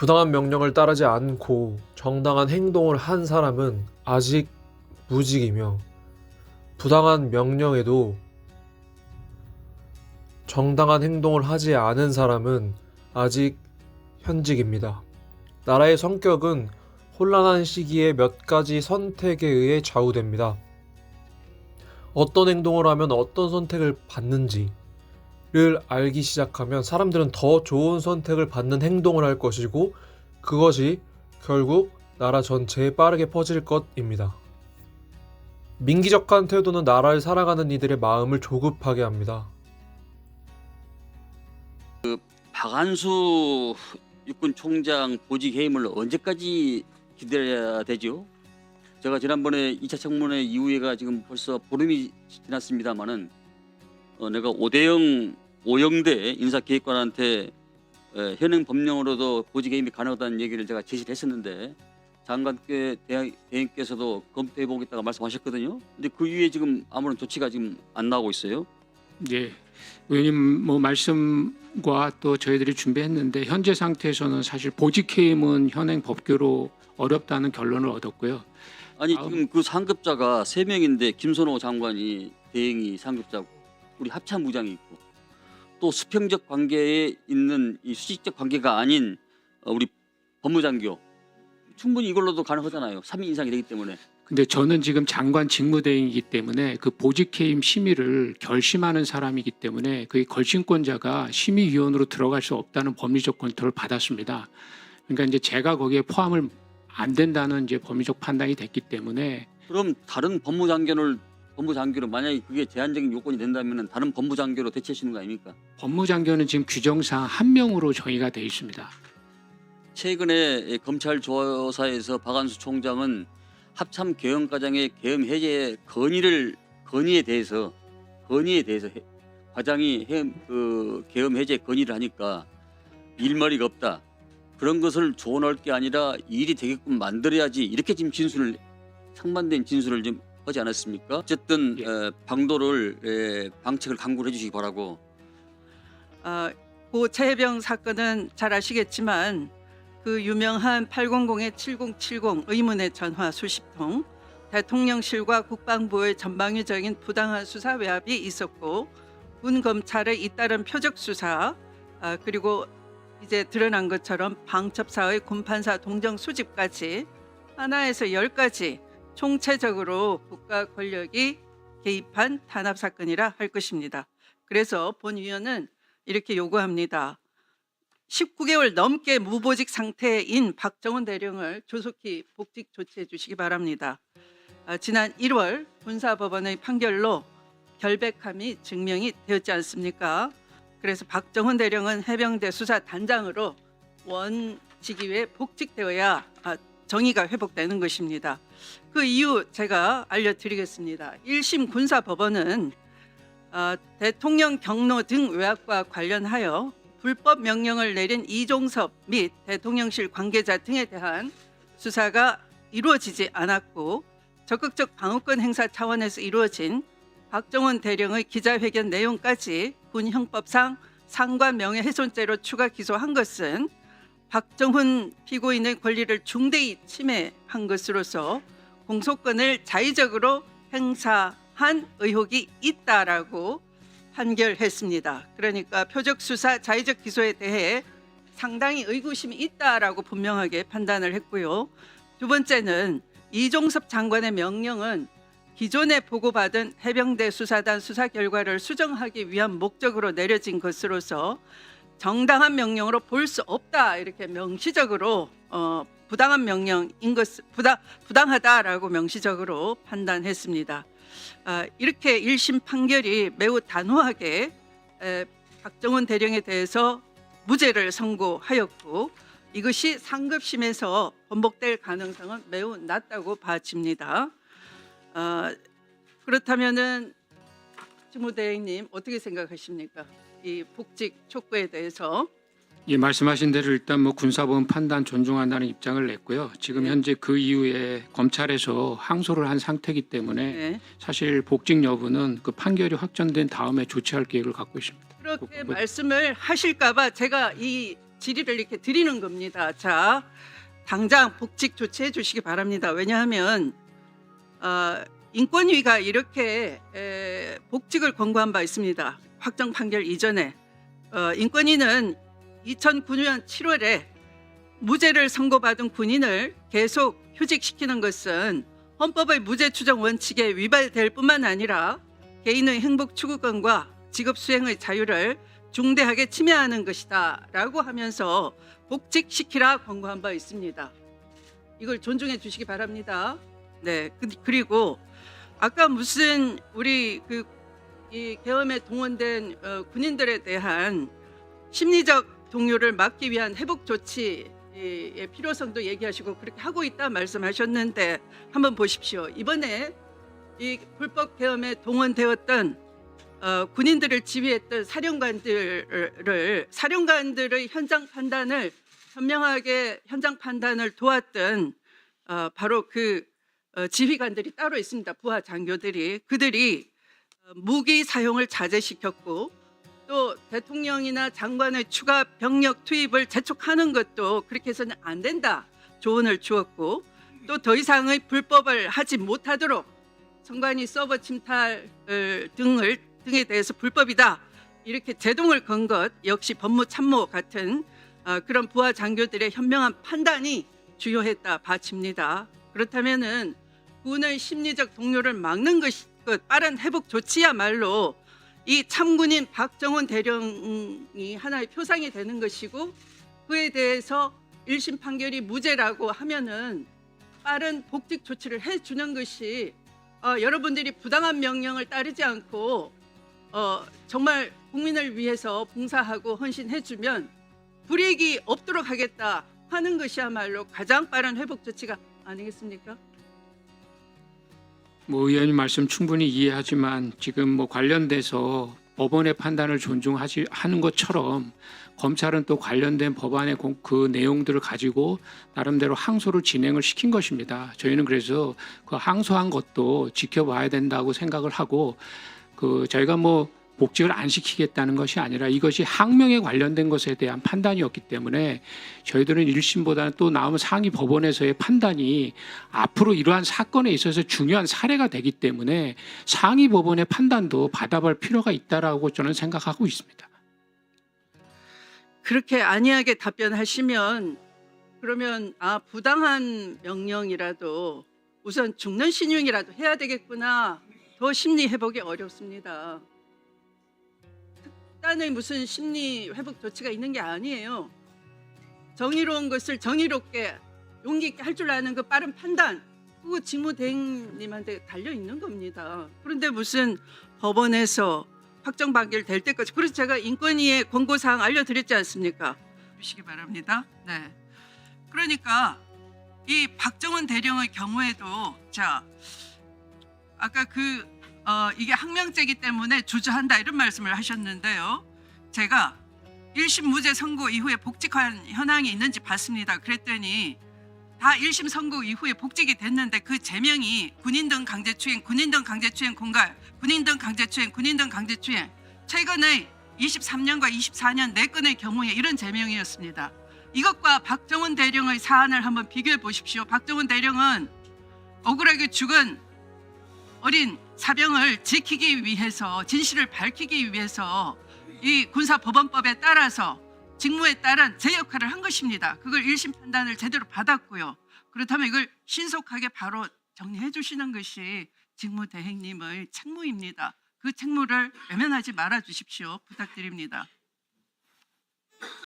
부당한 명령을 따르지 않고 정당한 행동을 한 사람은 아직 무직이며, 부당한 명령에도 정당한 행동을 하지 않은 사람은 아직 현직입니다. 나라의 성격은 혼란한 시기에 몇 가지 선택에 의해 좌우됩니다. 어떤 행동을 하면 어떤 선택을 받는지를 알기 시작하면 사람들은 더 좋은 선택을 받는 행동을 할 것이고, 그것이 결국 나라 전체에 빠르게 퍼질 것입니다. 민기적한 태도는 나라를 살아가는 이들의 마음을 조급하게 합니다. 박한수 육군 총장 보직 해임을 언제까지 기다려야 되죠? 제가 지난번에 2차 청문회 이후에가 지금 벌써 보름이 지났습니다만은 내가 오영대 인사기획관한테 현행 법령으로도 보직 해임이 가능하다는 얘기를 제가 제시를 했었는데, 장관께 대행께서도 검토해 보겠다고 말씀하셨거든요. 근데 그 이후에 지금 아무런 조치가 지금 안 나오고 있어요. 네, 의원님 말씀과 또 저희들이 준비했는데, 현재 상태에서는 사실 보직해임은 현행 법규로 어렵다는 결론을 얻었고요. 아니 지금 그 상급자가 3명인데 김선호 장관이 대행이 상급자고, 우리 합참부장이 있고, 또 수평적 관계에 있는 이 수직적 관계가 아닌 우리 법무장교, 충분히 이걸로도 가능하잖아요. 3인 이상이 되기 때문에. 근데 저는 지금 장관 직무대행이기 때문에 그 보직해임 심의를 결심하는 사람이기 때문에 그 결심권자가 심의위원으로 들어갈 수 없다는 법리적 컨트롤을 받았습니다. 그러니까 이제 제가 거기에 포함을 안 된다는 이제 법리적 판단이 됐기 때문에. 그럼 다른 법무장교로 만약에 그게 제한적인 요건이 된다면 다른 법무장교로 대체하시는 거 아닙니까? 법무장교는 지금 규정상 1명으로 정의가 돼 있습니다. 최근에 검찰 조사에서 박한수 총장은 합참 계엄과장의 계엄 해제 건의에 대해서 과장이 계엄 해제 건의를 하니까 일머리가 없다, 그런 것을 조언할 게 아니라 일이 되게끔 만들어야지, 이렇게 지금 상반된 진술을 좀 하지 않았습니까? 어쨌든 방책을 강구를 해주시기 바라고. 고 최혜병 사건은 잘 아시겠지만 그 유명한 800-7070 의문의 전화 수십 통, 대통령실과 국방부의 전방위적인 부당한 수사 외압이 있었고, 군 검찰의 잇따른 표적 수사, 그리고 이제 드러난 것처럼 방첩사의 군판사 동정 수집까지 하나에서 10가지 총체적으로 국가 권력이 개입한 탄압 사건이라 할 것입니다. 그래서 본 위원은 이렇게 요구합니다. 19개월 넘게 무보직 상태인 박정훈 대령을 조속히 복직 조치해 주시기 바랍니다. 지난 1월 군사법원의 판결로 결백함이 증명이 되었지 않습니까? 그래서 박정훈 대령은 해병대 수사단장으로 원직위에 복직되어야 정의가 회복되는 것입니다. 그 이유 제가 알려드리겠습니다. 1심 군사법원은 대통령 경로 등 외압과 관련하여 불법 명령을 내린 이종섭 및 대통령실 관계자 등에 대한 수사가 이루어지지 않았고, 적극적 방어권 행사 차원에서 이루어진 박정훈 대령의 기자회견 내용까지 군 형법상 상관 명예훼손죄로 추가 기소한 것은 박정훈 피고인의 권리를 중대히 침해한 것으로서 공소권을 자의적으로 행사한 의혹이 있다라고 판결했습니다. 그러니까 표적 수사 자의적 기소에 대해 상당히 의구심이 있다라고 분명하게 판단을 했고요. 두 번째는 이종섭 장관의 명령은 기존에 보고받은 해병대 수사단 수사 결과를 수정하기 위한 목적으로 내려진 것으로서 정당한 명령으로 볼 수 없다, 이렇게 명시적으로 부당한 명령인 부당하다라고 명시적으로 판단했습니다. 이렇게 1심 판결이 매우 단호하게 박정훈 대령에 대해서 무죄를 선고하였고, 이것이 상급심에서 번복될 가능성은 매우 낮다고 봐집니다. 그렇다면은 직무대행님 어떻게 생각하십니까? 이 복직 촉구에 대해서. 예, 말씀하신 대로 일단 군사법원 판단 존중한다는 입장을 냈고요. 지금 현재 그 이후에 검찰에서 항소를 한 상태이기 때문에 사실 복직 여부는 그 판결이 확정된 다음에 조치할 계획을 갖고 있습니다. 그렇게 말씀을 하실까 봐 제가 이 질의를 이렇게 드리는 겁니다. 자, 당장 복직 조치해 주시기 바랍니다. 왜냐하면 인권위가 이렇게 복직을 권고한 바 있습니다. 확정 판결 이전에 인권위는 2009년 7월에 무죄를 선고받은 군인을 계속 휴직시키는 것은 헌법의 무죄 추정 원칙에 위반될 뿐만 아니라 개인의 행복 추구권과 직업 수행의 자유를 중대하게 침해하는 것이다라고 하면서 복직시키라 권고한 바 있습니다. 이걸 존중해 주시기 바랍니다. 네, 그리고 아까 무슨 우리 이 계엄에 동원된 군인들에 대한 심리적 동요를 막기 위한 회복 조치의 필요성도 얘기하시고 그렇게 하고 있다 말씀하셨는데 한번 보십시오. 이번에 이 불법 계엄에 동원되었던 군인들을 지휘했던 사령관들의 현장 판단을 현명하게 현장 판단을 도왔던 바로 그 지휘관들이 따로 있습니다. 부하 장교들이 그들이 무기 사용을 자제시켰고 또 대통령이나 장관의 추가 병력 투입을 재촉하는 것도 그렇게 해서는 안 된다 조언을 주었고 또 더 이상의 불법을 하지 못하도록 선관위 서버 침탈 등에 대해서 불법이다 이렇게 제동을 건 것 역시 법무참모 같은 그런 부하 장교들의 현명한 판단이 주요했다 봐집니다. 그렇다면은 군의 심리적 동요를 막는 것이 빠른 회복 조치야말로 이 참군인 박정훈 대령이 하나의 표상이 되는 것이고 그에 대해서 1심 판결이 무죄라고 하면은 빠른 복직 조치를 해주는 것이 여러분들이 부당한 명령을 따르지 않고 정말 국민을 위해서 봉사하고 헌신해주면 불이익이 없도록 하겠다 하는 것이야말로 가장 빠른 회복 조치가 아니겠습니까? 뭐 의원님 말씀 충분히 이해하지만 지금 뭐 관련돼서 법원의 판단을 존중하는 것처럼 검찰은 또 관련된 법안의 그 내용들을 가지고 나름대로 항소를 진행을 시킨 것입니다. 저희는 그래서 그 항소한 것도 지켜봐야 된다고 생각을 하고 저희가 뭐 복직을 안 시키겠다는 것이 아니라 이것이 항명에 관련된 것에 대한 판단이었기 때문에 저희들은 1심보다는 또 나오는 상위 법원에서의 판단이 앞으로 이러한 사건에 있어서 중요한 사례가 되기 때문에 상위 법원의 판단도 받아볼 필요가 있다라고 저는 생각하고 있습니다. 그렇게 안이하게 답변하시면 그러면 부당한 명령이라도 우선 죽는 신용이라도 해야 되겠구나. 더 심리 회복이 어렵습니다. 특단의 무슨 심리 회복 조치가 있는 게 아니에요. 정의로운 것을 정의롭게 용기 있게 할 줄 아는 그 빠른 판단 그거 직무대행님한테 달려 있는 겁니다. 그런데 무슨 법원에서 확정 판결 될 때까지 그래서 제가 인권위의 권고사항 알려드렸지 않습니까? 주시기 바랍니다. 네. 그러니까 이 박정훈 대령의 경우에도 자 아까 이게 항명죄이기 때문에 주저한다 이런 말씀을 하셨는데요. 제가 1심 무죄 선고 이후에 복직한 현황이 있는지 봤습니다. 그랬더니 다 1심 선고 이후에 복직이 됐는데 그 제명이 군인 등 강제추행, 군인 등 강제추행 공갈, 군인 등 강제추행, 군인 등 강제추행 최근의 23년과 24년 4건의 경우에 이런 제명이었습니다. 이것과 박정훈 대령의 사안을 한번 비교해 보십시오. 박정훈 대령은 억울하게 죽은 어린 사병을 지키기 위해서 진실을 밝히기 위해서 이 군사법원법에 따라서 직무에 따른 제 역할을 한 것입니다. 그걸 1심 판단을 제대로 받았고요. 그렇다면 이걸 신속하게 바로 정리해 주시는 것이 직무대행님의 책무입니다. 그 책무를 외면하지 말아 주십시오. 부탁드립니다.